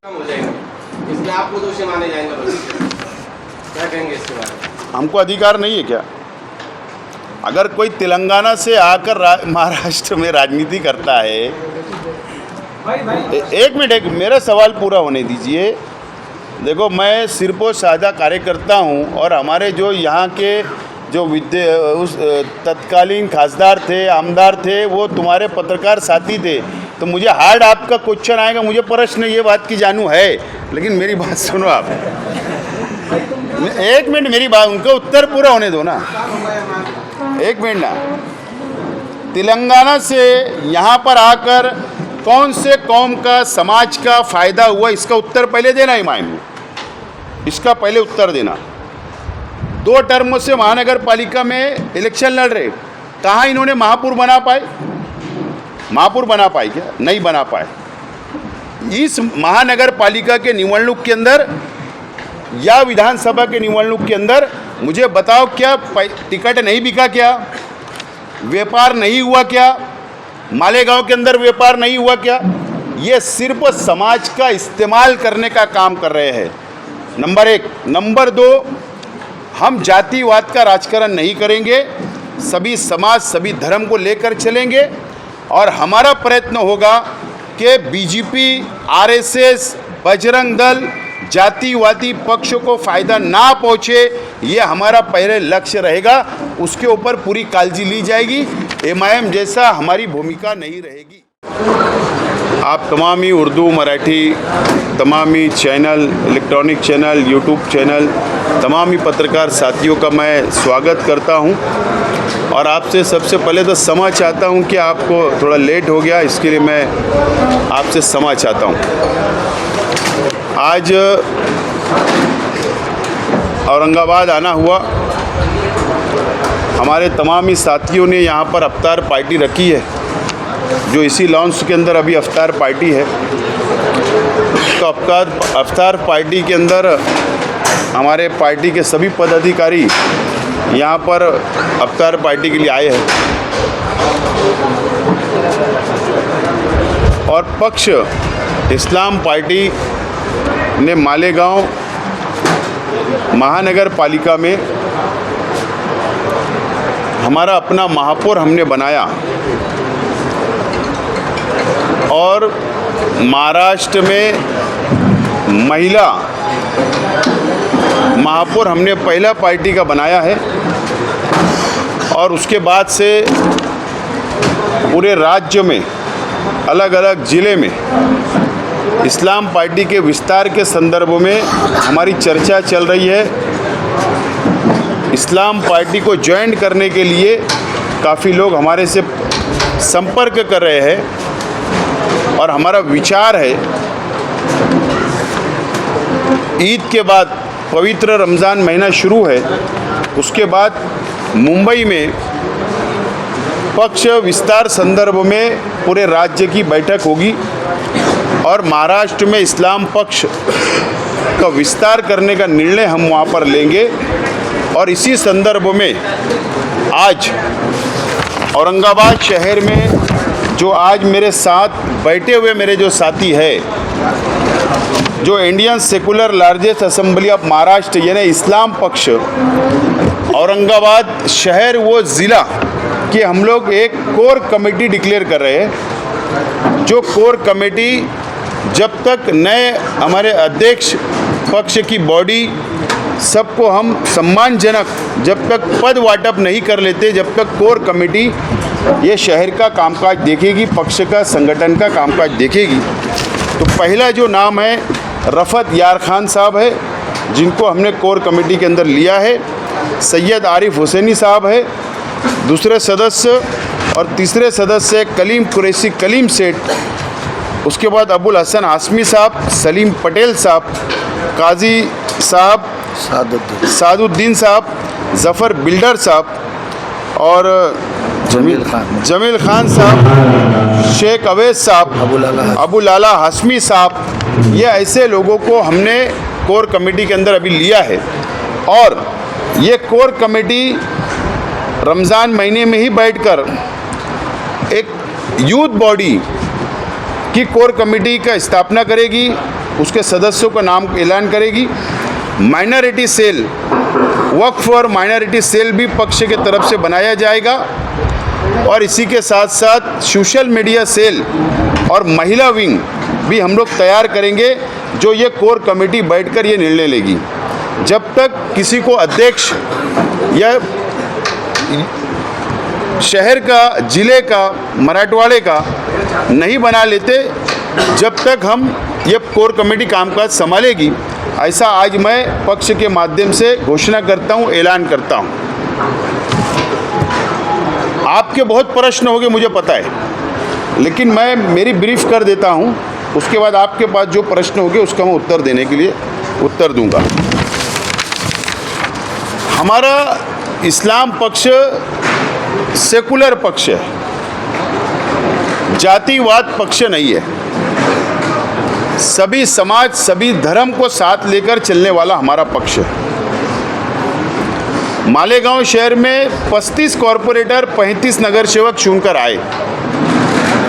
हो जाएंगे, इसलिए आपको दोषी माने जाएंगे। क्या कहेंगे इसके बारे में? हमको अधिकार नहीं है क्या? अगर कोई तेलंगाना से आकर महाराष्ट्र में राजनीति करता है, एक मिनट, मेरा सवाल पूरा होने दीजिए। देखो, मैं सिर्फ और सादा कार्यकर्ता हूं और हमारे जो यहाँ के जो उस तत्कालीन खासदार थे, आमदार थे, वो तुम्हारे पत्रकार साथी थे। तो मुझे हार्ड आपका क्वेश्चन आएगा, मुझे प्रश्न ये बात की जानू है, लेकिन मेरी बात सुनो आप। एक मिनट, मेरी बात, उनका उत्तर पूरा होने दो ना, एक मिनट ना। तेलंगाना से यहाँ पर आकर कौन से कौम का, समाज का फायदा हुआ, इसका उत्तर पहले देना इमाम, इसका पहले उत्तर देना। 2 टर्म से महानगर पालिका में इलेक्शन लड़ रहे, कहाँ इन्होंने महापौर बना पाए? महापौर बना पाए क्या? नहीं बना पाए। इस महानगर पालिका के निवडणूक के अंदर या विधानसभा के निवडणूक के अंदर मुझे बताओ, क्या टिकट नहीं बिका क्या? व्यापार नहीं हुआ क्या? मालेगांव के अंदर व्यापार नहीं हुआ क्या? ये सिर्फ समाज का इस्तेमाल करने का काम कर रहे हैं, नंबर 1। नंबर 2, हम जातिवाद का राजकारण नहीं करेंगे, सभी समाज, सभी धर्म को लेकर चलेंगे और हमारा प्रयत्न होगा कि बीजेपी, आरएसएस, बजरंग दल, जातिवादी पक्षों को फायदा ना पहुंचे, ये हमारा पहले लक्ष्य रहेगा। उसके ऊपर पूरी काळजी ली जाएगी। एमआईएम जैसा हमारी भूमिका नहीं रहेगी। आप तमामी उर्दू, मराठी, तमामी channel, electronic channel, YouTube channel, तमामी पत्रकार साथियों का मैं स्वागत करता हूं और आपसे सबसे पहले तो क्षमा चाहता हूं कि आपको थोड़ा लेट हो गया, इसके लिए मैं आपसे क्षमा चाहता हूं। आज औरंगाबाद आना हुआ, हमारे तमामी साथियों ने यहाँ पर अफ्तार पार्टी रखी है, जो इसी लॉन्च के अंदर अभी अफ्तार पार्टी है। तो अफ्तार पार्टी के अंदर हमारे पार्टी के सभी पदाधिकारी यहाँ पर अफ्तार पार्टी के लिए आए हैं और पक्ष इस्लाम पार्टी ने मालेगांव महानगर पालिका में हमारा अपना महापौर हमने बनाया और महाराष्ट्र में महिला महापौर हमने पहला पार्टी का बनाया है और उसके बाद से पूरे राज्य में, अलग अलग ज़िले में इस्लाम पार्टी के विस्तार के संदर्भ में हमारी चर्चा चल रही है। इस्लाम पार्टी को ज्वाइन करने के लिए काफ़ी लोग हमारे से संपर्क कर रहे हैं और हमारा विचार है, ईद के बाद पवित्र रमज़ान महीना शुरू है, उसके बाद मुंबई में पक्ष विस्तार संदर्भ में पूरे राज्य की बैठक होगी और महाराष्ट्र में इस्लाम पक्ष का विस्तार करने का निर्णय हम वहाँ पर लेंगे। और इसी संदर्भ में आज औरंगाबाद शहर में जो आज मेरे साथ बैठे हुए मेरे जो साथी है, जो Indian secular largest assembly of Maharashtra यानी इस्लाम पक्ष औरंगाबाद शहर वो ज़िला कि हम लोग एक कोर कमेटी डिक्लेयर कर रहे हैं, जो कोर कमेटी जब तक नए हमारे अध्यक्ष पक्ष की बॉडी सबको हम सम्मानजनक जब तक पद वाटप नहीं कर लेते, जब तक कोर कमेटी ये शहर का कामकाज देखेगी, पक्ष का संगठन का कामकाज देखेगी। तो पहला जो नाम है रफ़त यार खान साहब है, जिनको हमने कोर कमेटी के अंदर लिया है। सैयद आरिफ हुसैनी साहब है दूसरे सदस्य और तीसरे सदस्य कलीम कुरैशी कलीम सेठ, उसके बाद अबुल हसन हाशमी साहब, सलीम पटेल साहब, काजी साहब सादुद्दीन साहब, ज़फ़र बिल्डर साहब और जमील खान साहब, शेख अवैस साहब, अबू लाला हाशमी साहब, ये ऐसे लोगों को हमने कोर कमेटी के अंदर अभी लिया है। और ये कोर कमेटी रमज़ान महीने में ही बैठकर एक यूथ बॉडी की कोर कमेटी का स्थापना करेगी उसके सदस्यों का नाम ऐलान करेगी। माइनॉरिटी सेल, वक्फ और माइनॉरिटी सेल भी पक्ष के तरफ से बनाया जाएगा और इसी के साथ साथ सोशल मीडिया सेल और महिला विंग भी हम लोग तैयार करेंगे, जो ये कोर कमेटी बैठकर ये निर्णय लेगी। जब तक किसी को अध्यक्ष या शहर का, जिले का, मराठवाड़े का नहीं बना लेते, जब तक हम ये कोर कमेटी कामकाज संभालेगी, ऐसा आज मैं पक्ष के माध्यम से घोषणा करता हूँ, ऐलान करता हूँ। आपके बहुत प्रश्न होंगे मुझे पता है, लेकिन मैं मेरी ब्रीफ कर देता हूँ, उसके बाद आपके पास जो प्रश्न होंगे उसका मैं उत्तर देने के लिए उत्तर दूंगा। हमारा इस्लाम पक्ष सेकुलर पक्ष है, जातिवाद पक्ष नहीं है। सभी समाज, सभी धर्म को साथ लेकर चलने वाला हमारा पक्ष है। मालेगांव शहर में 35 कॉरपोरेटर, 35 नगर सेवक चुनकर आए,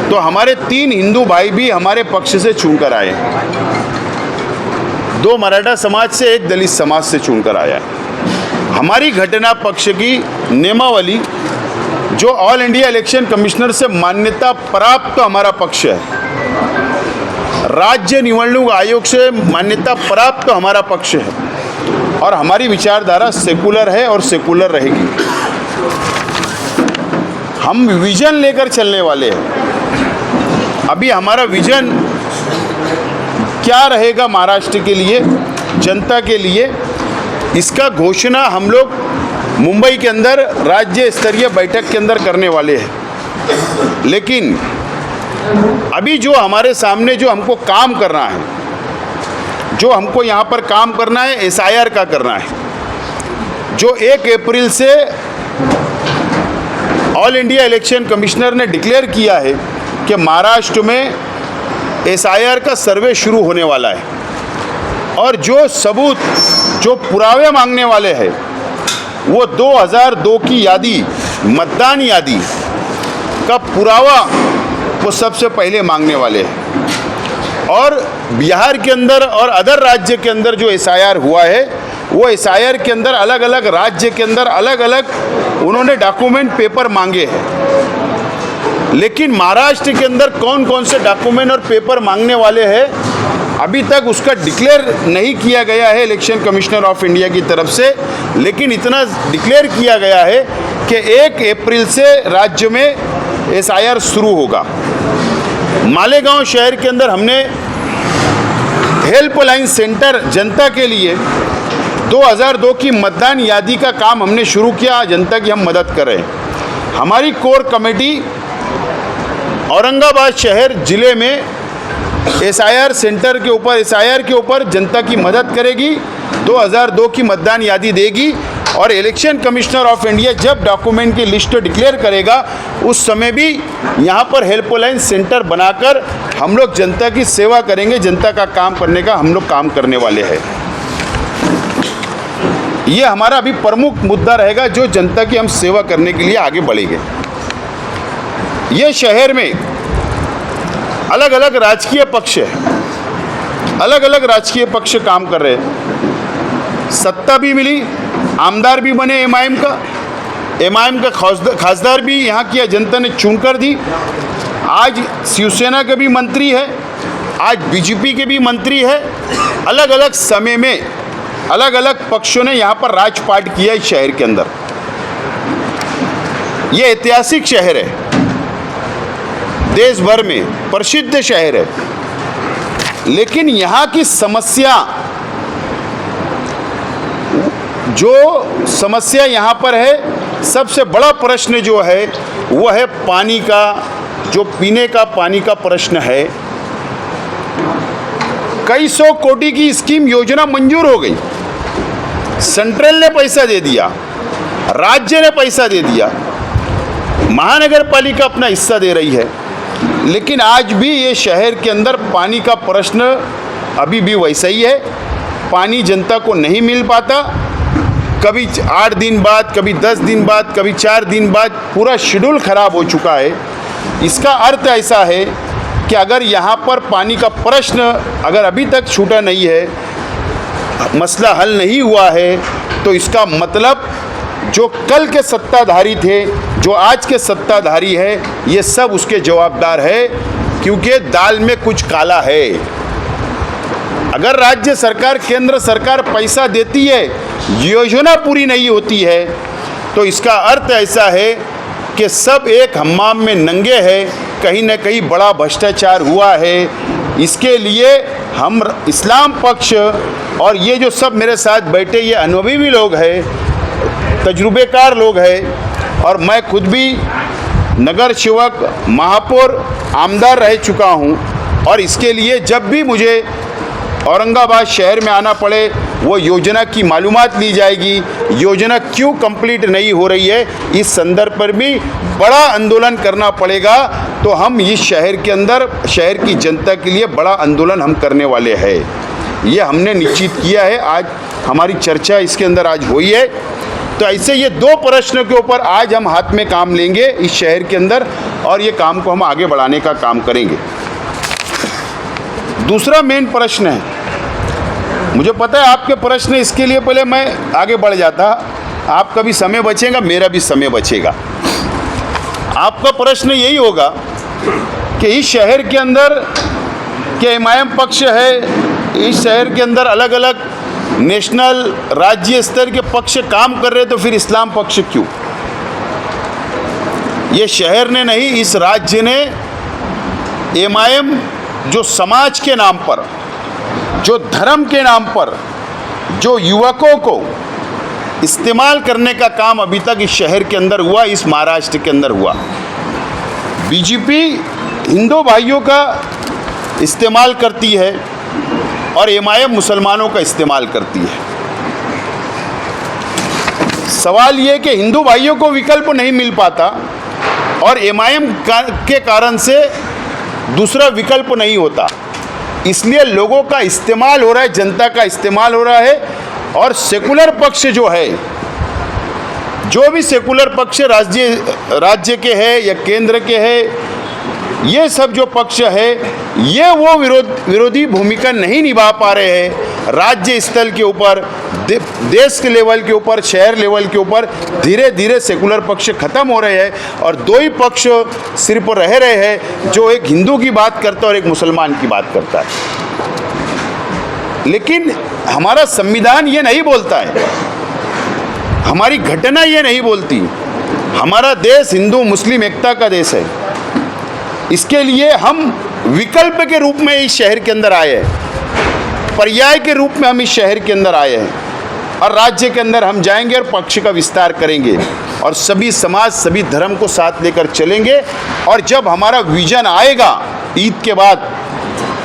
तो हमारे 3 हिंदू भाई भी हमारे पक्ष से चुनकर आए, 2 मराठा समाज से, 1 दलित समाज से चुनकर आया। हमारी घटना पक्ष की नियमावली, जो ऑल इंडिया इलेक्शन कमिश्नर से मान्यता प्राप्त हमारा पक्ष है, राज्य निवडणूक आयोग से मान्यता प्राप्त हमारा पक्ष है, और हमारी विचारधारा सेकुलर है और सेकुलर रहेगी। हम विजन लेकर चलने वाले हैं। अभी हमारा विजन क्या रहेगा महाराष्ट्र के लिए, जनता के लिए, इसका घोषणा हम लोग मुंबई के अंदर राज्य स्तरीय बैठक के अंदर करने वाले हैं। लेकिन अभी जो हमारे सामने जो हमको काम करना है, जो हमको यहाँ पर काम करना है, SIR का करना है, जो 1 अप्रैल से ऑल इंडिया इलेक्शन कमिश्नर ने डिक्लेयर किया है कि महाराष्ट्र में SIR का सर्वे शुरू होने वाला है, और जो सबूत, जो पुरावे मांगने वाले हैं, वो 2002 की यादी, मतदान यादी का पुरावा वो सबसे पहले मांगने वाले हैं। और बिहार के अंदर और अदर राज्य के अंदर जो SIR हुआ है, वो SIR के अंदर अलग अलग राज्य के अंदर अलग अलग उन्होंने डॉक्यूमेंट पेपर मांगे हैं। लेकिन महाराष्ट्र के अंदर कौन कौन से डॉक्यूमेंट और पेपर मांगने वाले हैं, अभी तक उसका डिक्लेयर नहीं किया गया है इलेक्शन कमिश्नर ऑफ इंडिया की तरफ से। लेकिन इतना डिक्लेयर किया गया है कि 1 अप्रैल से राज्य में SIR शुरू होगा। मालेगांव शहर के अंदर हमने हेल्पलाइन सेंटर जनता के लिए 2002 की मतदान यादी का काम हमने शुरू किया, जनता की हम मदद कर रहे हैं। हमारी कोर कमेटी औरंगाबाद शहर जिले में SIR सेंटर के ऊपर, SIR के ऊपर जनता की मदद करेगी, 2002 की मतदान यादी देगी, और इलेक्शन कमिश्नर ऑफ इंडिया जब डॉक्यूमेंट की लिस्ट डिक्लेयर करेगा, उस समय भी यहाँ पर हेल्पलाइन सेंटर बनाकर हम लोग जनता की सेवा करेंगे। जनता का काम करने का हम लोग काम करने वाले हैं। ये हमारा अभी प्रमुख मुद्दा रहेगा, जो जनता की हम सेवा करने के लिए आगे बढ़ेंगे। ये शहर में अलग अलग राजकीय पक्ष है, अलग अलग राजकीय पक्ष काम कर रहे हैं। सत्ता भी मिली, आमदार भी बने MIM का खासदार भी यहाँ की जनता ने चुनकर दी। आज शिवसेना के भी मंत्री है, आज BJP के भी मंत्री है। अलग अलग समय में अलग अलग पक्षों ने यहाँ पर राजपाट किया इस शहर के अंदर। ये ऐतिहासिक शहर है, देश भर में प्रसिद्ध शहर है। लेकिन यहाँ की समस्या, जो समस्या यहाँ पर है, सबसे बड़ा प्रश्न जो है वो है पानी का, जो पीने का पानी का प्रश्न है। कई 100 कोटी की स्कीम योजना मंजूर हो गई, सेंट्रल ने पैसा दे दिया, राज्य ने पैसा दे दिया, महानगर पालिका अपना हिस्सा दे रही है, लेकिन आज भी ये शहर के अंदर पानी का प्रश्न अभी भी वैसा ही है। पानी जनता को नहीं मिल पाता, कभी 8 दिन बाद, कभी 10 दिन बाद, कभी 4 दिन बाद, पूरा शेड्यूल ख़राब हो चुका है। इसका अर्थ ऐसा है कि अगर यहाँ पर पानी का प्रश्न अगर अभी तक छूटा नहीं है, मसला हल नहीं हुआ है, तो इसका मतलब जो कल के सत्ताधारी थे, जो आज के सत्ताधारी है, ये सब उसके जवाबदार है, क्योंकि दाल में कुछ काला है। अगर राज्य सरकार, केंद्र सरकार पैसा देती है, योजना पूरी नहीं होती है, तो इसका अर्थ ऐसा है कि सब एक हम्माम में नंगे हैं, कहीं न कहीं बड़ा भ्रष्टाचार हुआ है। इसके लिए हम इस्लाम पक्ष और ये जो सब मेरे साथ बैठे ये अनुभवी भी लोग हैं, तजुर्बेकार लोग हैं, और मैं खुद भी नगर सेवक, महापौर, आमदार रह चुका हूँ, और इसके लिए जब भी मुझे औरंगाबाद शहर में आना पड़े, वो योजना की मालूमात ली जाएगी, योजना क्यों कंप्लीट नहीं हो रही है, इस संदर्भ पर भी बड़ा आंदोलन करना पड़ेगा। तो हम इस शहर के अंदर, शहर की जनता के लिए बड़ा आंदोलन हम करने वाले हैं, ये हमने निश्चित किया है। आज हमारी चर्चा इसके अंदर आज हुई है। तो ऐसे ये दो प्रश्न के ऊपर आज हम हाथ में काम लेंगे इस शहर के अंदर, और ये काम को हम आगे बढ़ाने का काम करेंगे। दूसरा मेन प्रश्न है, मुझे पता है आपके प्रश्न, इसके लिए पहले मैं आगे बढ़ जाता, आपका भी समय बचेगा, मेरा भी समय बचेगा। आपका प्रश्न यही होगा कि इस शहर के अंदर के एमआईएम पक्ष है, इस शहर के अंदर अलग अलग नेशनल, राज्य स्तर के पक्ष काम कर रहे, तो फिर इस्लाम पक्ष क्यों? ये शहर ने नहीं, इस राज्य ने एमआईएम जो समाज के नाम पर, जो धर्म के नाम पर, जो युवकों को इस्तेमाल करने का काम अभी तक इस शहर के अंदर हुआ, इस महाराष्ट्र के अंदर हुआ। बीजेपी हिंदू भाइयों का इस्तेमाल करती है और एमआईएम मुसलमानों का इस्तेमाल करती है। सवाल ये कि हिंदू भाइयों को विकल्प नहीं मिल पाता और एमआईएम के कारण से दूसरा विकल्प नहीं होता, इसलिए लोगों का इस्तेमाल हो रहा है, जनता का इस्तेमाल हो रहा है। और सेकुलर पक्ष जो है, जो भी सेकुलर पक्ष राज्य के हैं या केंद्र के हैं, ये सब जो पक्ष है, ये वो विरोधी भूमिका नहीं निभा पा रहे हैं। राज्य स्तर के ऊपर, देश के लेवल के ऊपर, शहर लेवल के ऊपर धीरे धीरे सेकुलर पक्ष खत्म हो रहे हैं और दो ही पक्ष सिर्फ रह रहे हैं, जो एक हिंदू की बात करता है और एक मुसलमान की बात करता है। लेकिन हमारा संविधान ये नहीं बोलता है, हमारी घटना ये नहीं बोलती। हमारा देश हिंदू मुस्लिम एकता का देश है। इसके लिए हम विकल्प के रूप में इस शहर के अंदर आए हैं, पर्याय के रूप में हम इस शहर के अंदर आए हैं, और राज्य के अंदर हम जाएंगे और पक्ष का विस्तार करेंगे और सभी समाज, सभी धर्म को साथ लेकर चलेंगे। और जब हमारा विजन आएगा ईद के बाद,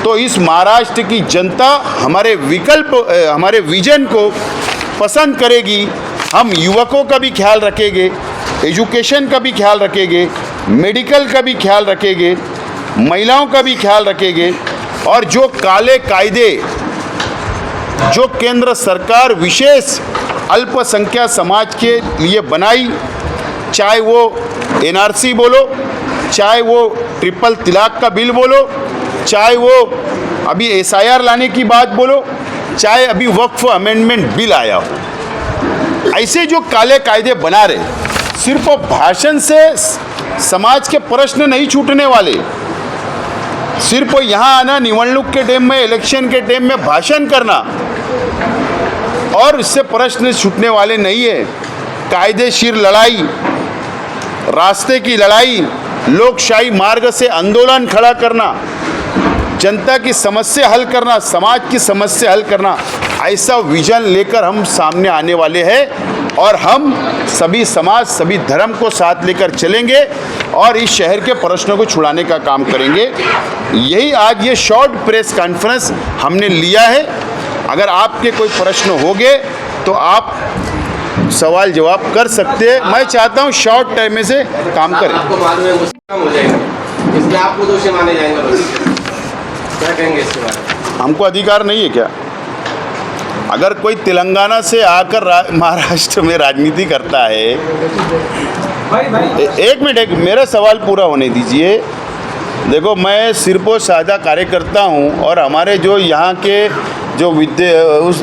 तो इस महाराष्ट्र की जनता हमारे विजन को पसंद करेगी। हम युवकों का भी ख्याल रखेंगे, एजुकेशन का भी ख्याल रखेंगे, मेडिकल का भी ख्याल रखेंगे, महिलाओं का भी ख्याल रखेंगे। और जो काले कायदे जो केंद्र सरकार विशेष अल्पसंख्यक समाज के लिए बनाई, चाहे वो एनआरसी बोलो, चाहे वो ट्रिपल तलाक का बिल बोलो, चाहे वो अभी एसआईआर लाने की बात बोलो, चाहे अभी वक्फ अमेंडमेंट बिल आया हो, ऐसे जो काले कायदे बना रहे, सिर्फ भाषण से समाज के प्रश्न नहीं छूटने वाले। सिर्फ यहाँ आना, निवडणूक के टाइम में, इलेक्शन के टाइम में भाषण करना और इससे प्रश्न छूटने वाले नहीं है। कायदेशीर लड़ाई, रास्ते की लड़ाई, लोकशाही मार्ग से आंदोलन खड़ा करना, जनता की समस्या हल करना, समाज की समस्या हल करना, ऐसा विजन लेकर हम सामने आने वाले हैं। और हम सभी समाज, सभी धर्म को साथ लेकर चलेंगे और इस शहर के प्रश्नों को छुड़ाने का काम करेंगे। यही आज ये शॉर्ट प्रेस कॉन्फ्रेंस हमने लिया है। अगर आपके कोई प्रश्न होंगे तो आप सवाल जवाब कर सकते हैं। मैं चाहता हूँ शॉर्ट टाइम में से काम करें। आपको बाद में मुश्किल हो जाएंगे, इसलिए आपको दोषी माने जाएंगे। क्या कहेंगे इसके बारे में? हमको अधिकार नहीं है क्या? अगर कोई तेलंगाना से आकर महाराष्ट्र में राजनीति करता है, एक मिनट, मेरा सवाल पूरा होने दीजिए। देखो, मैं सिर्फ वो सादा कार्यकर्ता हूँ और हमारे जो यहाँ के जो उस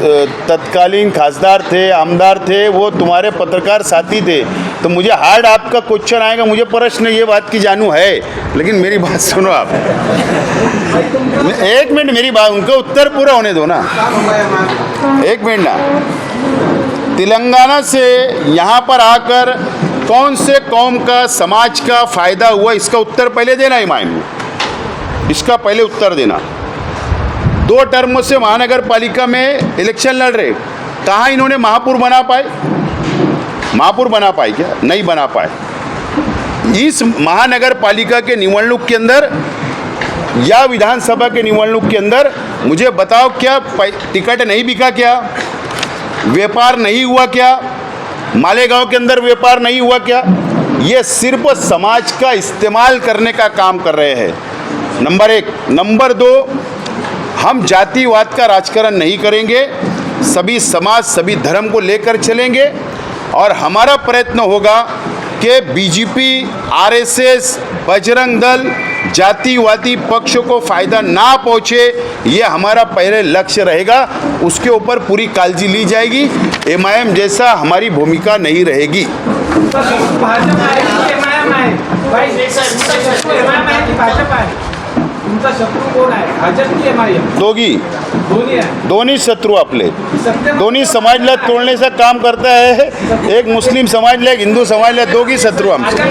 तत्कालीन खासदार थे, आमदार थे, वो तुम्हारे पत्रकार साथी थे। तो मुझे हार्ड आपका क्वेश्चन आएगा, मुझे प्रश्न ये बात की जानू है, लेकिन मेरी बात सुनो आप। एक मिनट, मेरी बात, उनका उत्तर पूरा होने दो ना। एक मिनट ना। तेलंगाना से यहाँ पर आकर कौन से कौम का, समाज का फायदा हुआ, इसका उत्तर पहले देना इमाम, इसका पहले उत्तर देना। 2 टर्म से महानगर पालिका में इलेक्शन लड़ रहे, कहाँ इन्होंने महापौर बना पाए? महापौर बना पाए क्या? नहीं बना पाए। इस महानगर पालिका के निवडणूक के अंदर या विधानसभा के निवडणूक के अंदर मुझे बताओ, क्या टिकट नहीं बिका क्या? व्यापार नहीं हुआ क्या? मालेगांव के अंदर व्यापार नहीं हुआ क्या? ये सिर्फ समाज का इस्तेमाल करने का काम कर रहे हैं, नंबर 1। नंबर 2, हम जातिवाद का राजकारण नहीं करेंगे, सभी समाज, सभी धर्म को लेकर चलेंगे और हमारा प्रयत्न होगा कि बीजेपी, आरएसएस, बजरंग दल, जातिवादी पक्षों को फायदा ना पहुंचे, ये हमारा पहले लक्ष्य रहेगा। उसके ऊपर पूरी काळजी ली जाएगी। एमआईएम जैसा हमारी भूमिका नहीं रहेगी। तुमचा शत्रू कोण आहे? भाजप की एमआयएम? दोन्ही शत्रू आपले, दोन्ही समाजला तोडण्याचं काम करता है। एक मुस्लिम समाजला, एक हिंदू समाजला, दोघी शत्रू आमचे।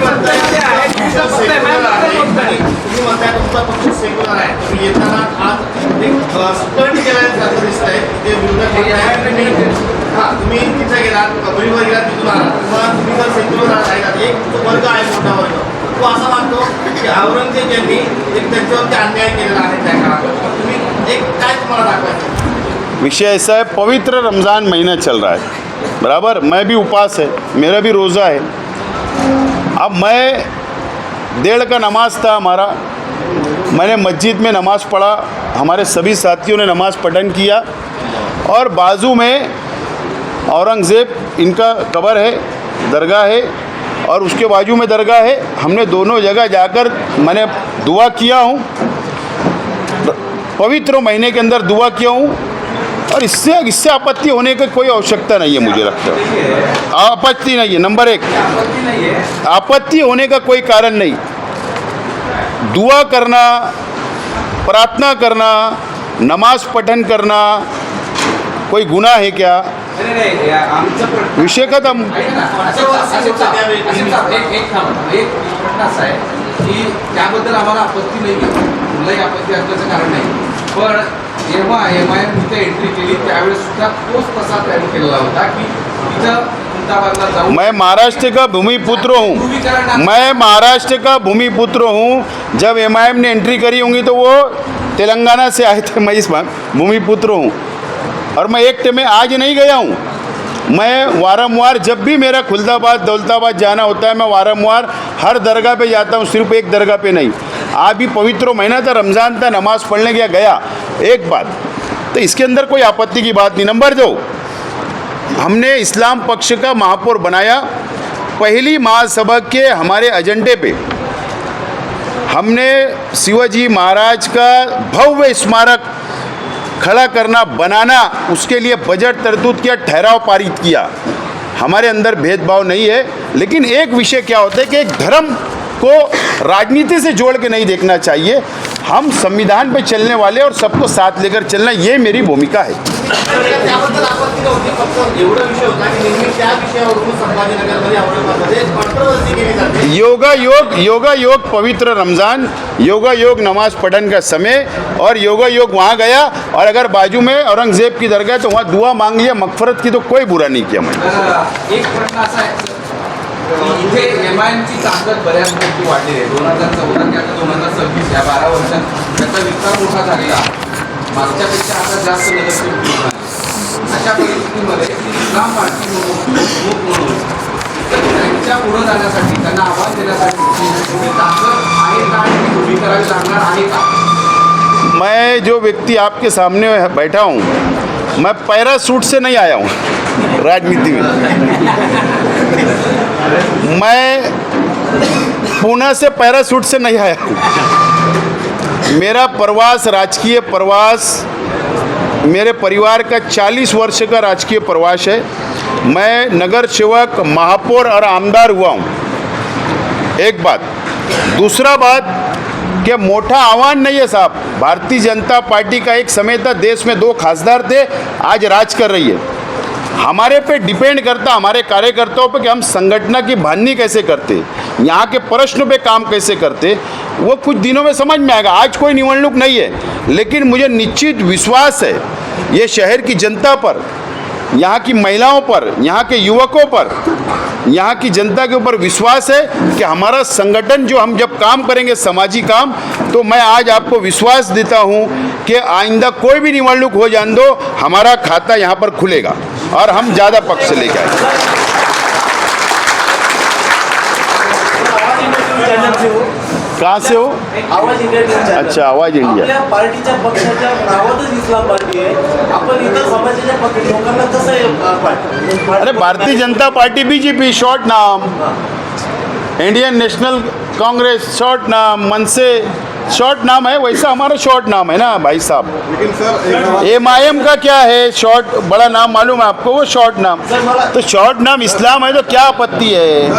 तुम्ही तिथे गेलात, कबरीवर गेलात, तिथून आलात, तुम्ही जर सेक्युलर राहिलात, एक वर्ग आहे मोठा वर्ग, तो असं मानतो की औरंगजेब यांनी एक त्यांच्यावरती अन्याय केलेला आहे त्या काळात। तुम्ही एक काय तुम्हाला दाखवायचं? विषय ऐसा है, पवित्र रमज़ान महीना चल रहा है, बराबर। मैं भी उपास है, मेरा भी रोज़ा है। अब मैं 1:30 का नमाज था हमारा, मैंने मस्जिद में नमाज़ पढ़ा, हमारे सभी साथियों ने नमाज़ पठन किया और बाजू में औरंगज़ेब इनका कब्र है, दरगाह है और उसके बाजू में दरगाह है। हमने दोनों जगह जाकर मैंने दुआ किया हूँ, पवित्र महीने के अंदर दुआ किया हूँ और इससे आपत्ति होने की कोई आवश्यकता नहीं है, मुझे लगता है। आपत्ति नहीं है, नंबर 1, आपत्ति होने का कोई कारण नहीं। दुआ करना, प्रार्थना करना, नमाज पठन करना कोई गुनाह है क्या? विषय खत्म। एक प्रश्न असा आहे की त्याबद्दल आम्हाला आपत्ती नाही, कुठलाही आपत्ती असल्याचं कारण नाही, पण जेव्हा एमआयएम तिथे एंट्री केली त्यावेळेस सुद्धा तोच तसा प्लॅन केलेला होता की तिथं खुलताबादला जाऊन। मैं महाराष्ट्र का भूमिपुत्र हूँ, मैं महाराष्ट्र का भूमिपुत्र हूँ। जब एमआईएम ने एंट्री करी होंगी तो वो तेलंगाना से आए थे, मैं इस भूमिपुत्र हूँ और मैं एक में आज नहीं गया हूँ। मैं वारंवार, जब भी मेरा खुलताबाद, दौलताबाद जाना होता है, मैं वारंवार हर दरगाह पे जाता हूँ, सिर्फ एक दरगाह पे नहीं। आज भी पवित्र महीना था, रमज़ान था, नमाज़ पढ़ने गया एक बात, तो इसके अंदर कोई आपत्ति की बात नहीं। नंबर 2, हमने इस्लाम पक्ष का महापौर बनाया। पहली महासभा के हमारे एजेंडे पे हमने शिवाजी महाराज का भव्य स्मारक खड़ा करना, बनाना, उसके लिए बजट तरतूद किया, ठहराव पारित किया। हमारे अंदर भेदभाव नहीं है, लेकिन एक विषय क्या होता है कि एक धर्म को राजनीति से जोड़ के नहीं देखना चाहिए। हम संविधान पे चलने वाले और सबको साथ लेकर चलना, ये मेरी भूमिका है। त्याबद्दल आपत्ती नव्हती, फक्त एवढा विषय होता की नेहमी त्या विषयावरून संभाजीनगरमध्ये औरंगाबादमध्ये कॉन्ट्रोवर्सी केली जाते। योगा योग पवित्र रमज़ान, योगा योग नमाज पढ़न का समय और योगा योग वहाँ गया और अगर बाजू में औरंगजेब की दरगाह तो वहाँ दुआ मांग लिया, मगफरत की, तो कोई बुरा नहीं किया मैंने। एक प्रश्न असा आहे की इथे एमआयएमची ताकद बऱ्यापैकी वाढली आहे। 2014 ते आता 2026 या 12 वर्षात त्याचा विस्तार मोठा झालेला, मागच्यापेक्षा आता जास्त नगरसेवक झाले। अशा परिस्थितीमध्ये इस्लाम पार्टी म्हणून त्यांच्या पुढे जाण्यासाठी, त्यांना आव्हान देण्यासाठी तुम्ही ताकद आहे का आणि उभी करावी लागणार आहे का? मैं जो व्यक्ति आपके सामने बैठा हूँ, मैं पैरासूट से नहीं आया हूँ राजनीति में। मैं पूना से पैरासूट से नहीं आया हूँ। मेरा प्रवास, राजकीय प्रवास, मेरे परिवार का 40 वर्ष का राजकीय प्रवास है। मैं नगर सेवक, महापौर और आमदार हुआ हूँ, एक बात। दूसरा बात कि मोटा आह्वान नहीं है साहब, भारतीय जनता पार्टी का एक समय था, देश में 2 खासदार थे, आज राज कर रही है। हमारे पे डिपेंड करता, हमारे कार्यकर्ताओं पे, कि हम संगठन की भानी कैसे करते, यहाँ के प्रश्न पे काम कैसे करते, वो कुछ दिनों में समझ में आएगा। आज कोई निवडणूक नहीं है, लेकिन मुझे निश्चित विश्वास है ये शहर की जनता पर, यहाँ की महिलाओं पर, यहाँ के युवकों पर, यहाँ की जनता के ऊपर विश्वास है कि हमारा संगठन, जो हम जब काम करेंगे सामाजिक काम, तो मैं आज आपको विश्वास देता हूँ कि आइंदा कोई भी निवडणूक हो जान दो, हमारा खाता यहाँ पर खुलेगा और हम ज़्यादा पक्ष लेके आएंगे। कहाँ से हो? आवाज इंडिया न्यूज चॅनल. अच्छा, आवाज इंडिया. आपल्या पार्टीच्या पक्षाच्या नावातच इस्लाम पार्टी आहे. आपण इतर समाजाच्या लोकांना कसं पार्टी? अरे Bharatiya Janata party, BJP short नाम, इंडियन नेशनल कांग्रेस शॉर्ट नाम, मनसे शॉर्ट नाम है, वैसा हमारा शॉर्ट नाम है ना भाई साहब। लेकिन सर एमआईएम का क्या है शॉर्ट, बड़ा नाम मालूम है आपको, वो शॉर्ट नाम। तो शॉर्ट नाम इस्लाम है तो क्या आपत्ति है?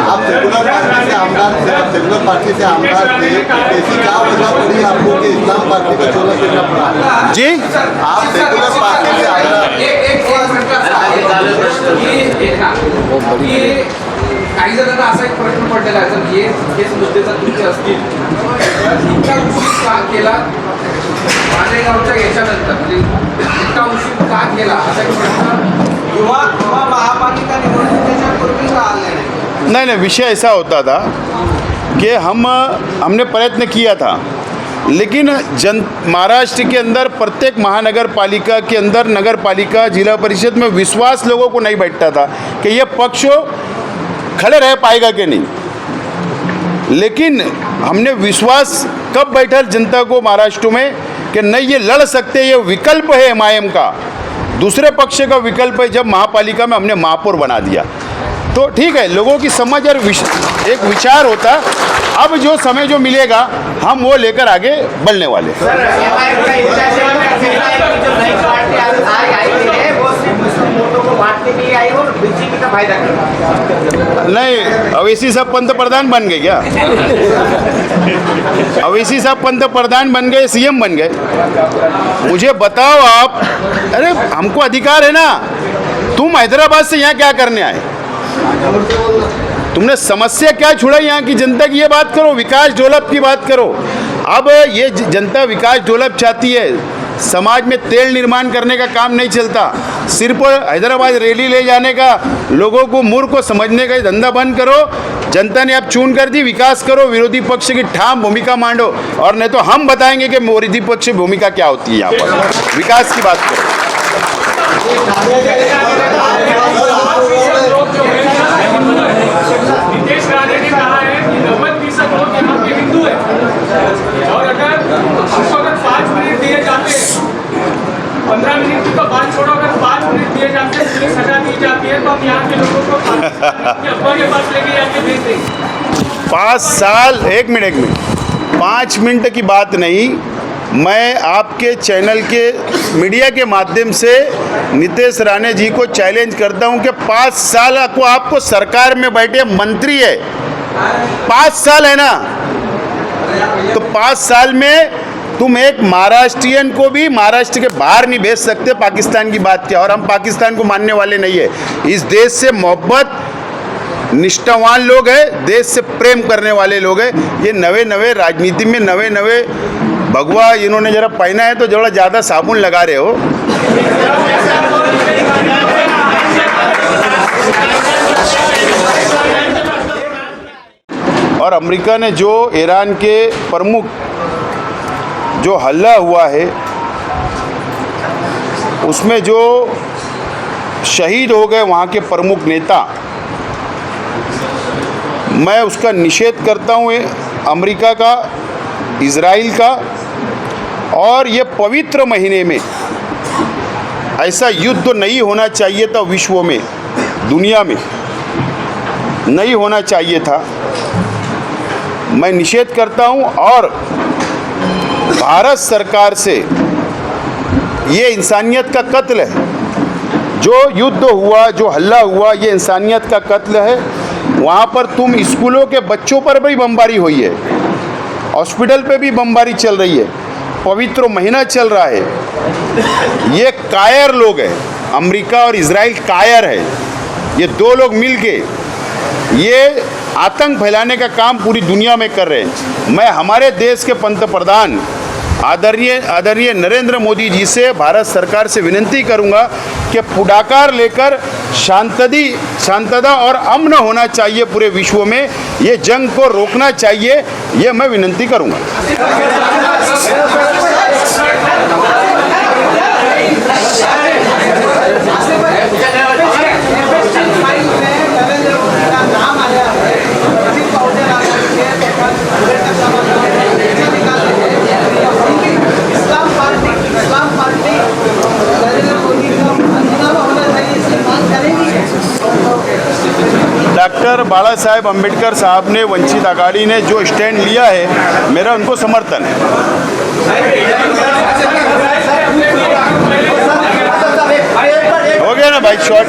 आप सेकुलर पार्टी से आमदार थे, आप सेकुलर पार्टी से आमदार थे, ऐसी क्या वजह पड़ी आपको कि इस्लाम पार्टी का चोला करना पड़ा? जी, आप सेकुलर पार्टी से आमदार, काही जणांना असा एक प्रश्न पडलेला आहे, जर हेच मुद्दे जर तुमचे असतील इतका उशीर का केला मालेगावच्या याच्यानंतर, म्हणजे इतका उशीर का केला असा एक प्रश्न किंवा महापालिका निवडणुकीच्या पूर्वी का आले नाही? नहीं, विषय ऐसा होता था कि हमने प्रयत्न किया था, लेकिन महाराष्ट्र के अंदर प्रत्येक महानगर पालिका के अंदर, नगर पालिका, जिला परिषद में विश्वास लोगों को नहीं बैठता था कि ये पक्ष खड़े रह पाएगा कि नहीं। लेकिन हमने विश्वास कब बैठा जनता को महाराष्ट्र में कि नहीं, ये लड़ सकते, ये विकल्प है एमआईएम का, दूसरे पक्ष का विकल्प है। जब महापालिका में हमने महापौर बना दिया तो ठीक है, लोगों की समझ और एक विचार होता। अब जो समय जो मिलेगा हम वो लेकर आगे बढ़ने वाले। नहीं, अवैसी साहब पंतप्रधान बन गए क्या? अवैसी साहब पंतप्रधान बन गए, सीएम बन गए। मुझे बताओ आप, अरे हमको अधिकार है ना। तुम हैदराबाद से यहाँ क्या करने आए? तुमने समस्या क्या छुड़ा यहाँ की जनता की? ये बात करो, विकास डेवलप की बात करो। अब ये जनता विकास डेवलप चाहती है, समाज में तेल निर्माण करने का काम नहीं चलता। सिर्फ हैदराबाद रैली ले जाने का, लोगों को मूर्ख को समझने का धंधा बंद करो। जनता ने अब चुन कर दी, विकास करो, विरोधी पक्ष की ठाम भूमिका मांडो, और नहीं तो हम बताएंगे कि विरोधी पक्ष की भूमिका क्या होती है। यहाँ पर विकास की बात करो। नीतीश राणे ने कहा है कि 90% लोग यहाँ पे हिंदू है, और अगर हमको अगर 5 मिनट दिए जाते, 15 मिनट की तो बात छोड़ो, अगर 5 मिनट दिए जाते, पुलिस हटा दी जाती है, तो हम यहाँ के लोगों को अब्बा के पास लेके जाके भेज देंगे। 5 साल, एक मिनट 5 मिनट की बात नहीं। मैं आपके चैनल के मीडिया के माध्यम से नीतीश राणे जी को चैलेंज करता हूं कि 5 साल को आपको सरकार में बैठे मंत्री है, 5 साल है ना, तो 5 साल में तुम एक महाराष्ट्रियन को भी महाराष्ट्र के बाहर नहीं भेज सकते। पाकिस्तान की बात क्या, और हम पाकिस्तान को मानने वाले नहीं है। इस देश से मोहब्बत, निष्ठावान लोग हैं, देश से प्रेम करने वाले लोग हैं। ये नवे राजनीति में नवे भगवा इन्होंने जरा पहना है तो जरा ज़्यादा साबुन लगा रहे हो। और अमेरिका ने जो ईरान के प्रमुख जो हल्ला हुआ है उसमें जो शहीद हो गए वहाँ के प्रमुख नेता, मैं उसका निषेध करता हूँ, अमेरिका का, इजराइल का। और ये पवित्र महीने में ऐसा युद्ध नहीं होना चाहिए था, विश्व में, दुनिया में नहीं होना चाहिए था। मैं निषेध करता हूँ। और भारत सरकार से ये इंसानियत का कत्ल है। जो युद्ध हुआ, जो हल्ला हुआ, ये इंसानियत का कत्ल है। वहाँ पर तुम स्कूलों के बच्चों पर भी बमबारी हुई है, हॉस्पिटल पे भी बमबारी चल रही है, पवित्र महीना चल रहा है। ये कायर लोग हैं, अमेरिका और इजराइल कायर है। ये दो लोग मिलके ये आतंक फैलाने का काम पूरी दुनिया में कर रहे हैं। मैं हमारे देश के पंतप्रधान आदरणीय नरेंद्र मोदी जी से, भारत सरकार से विनती करूंगा कि पुढाकार लेकर शांतता और अमन होना चाहिए पूरे विश्व में। ये जंग को रोकना चाहिए, ये मैं विनती करूंगा। डॉक्टर बाला साहेब अम्बेडकर साहब ने, वंचित आघाड़ी ने जो स्टैंड लिया है, मेरा उनको समर्थन है। हो गया ना भाई शॉर्ट।